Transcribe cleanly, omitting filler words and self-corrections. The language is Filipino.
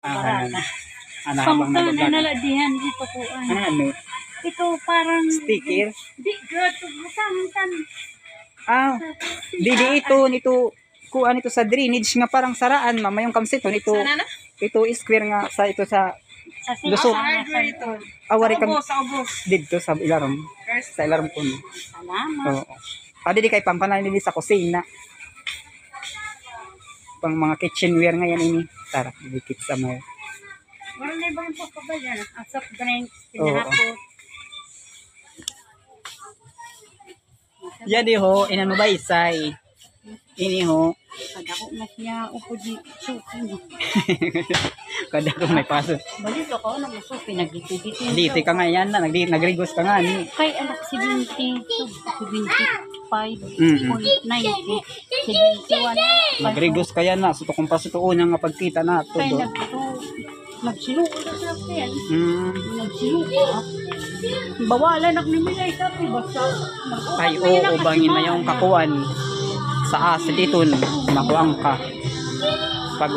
Barana. Habang Pangtan nag-vlog. naladihan dito po. Ano? Ito parang Sticker? Di gato butan. Didi nito kuan ito sa drainage nga parang saraan mama yung kamseton ito. Sana na? Ito square nga sa ito sa Sa Lusot. Hardware ito. awari kam Sa ubos. dito sa ilarom. Sa ilarom ko. Salamat. Oo. Di kay pampanan nili sa kusina. Pang mga kitchenware nga yan ini. Tara, dikit sa mga. Wala na ibang po pa ba yan? Ang soft drinks, Oo. pinahapot. Yan ho, inano ba isay? Ini ho. Pag ako na siya, upo di suki. Kada ko may paso. Balito ko na masuki, nagdito-dito. Dito ka nga yan na, nagrigos ka nga ni. Kay anak 70, 75, Mm. 90, 71. Nagrigos ka yan na, suto kung pasutuon nga pagkita na to Kay do. nagsiluko na sa akin. Nagsiluko. Bawalan ako ni Milay sabi, basta. Ay oo, bangin na yung kakuan. Sa as dito, makuang ka. Pag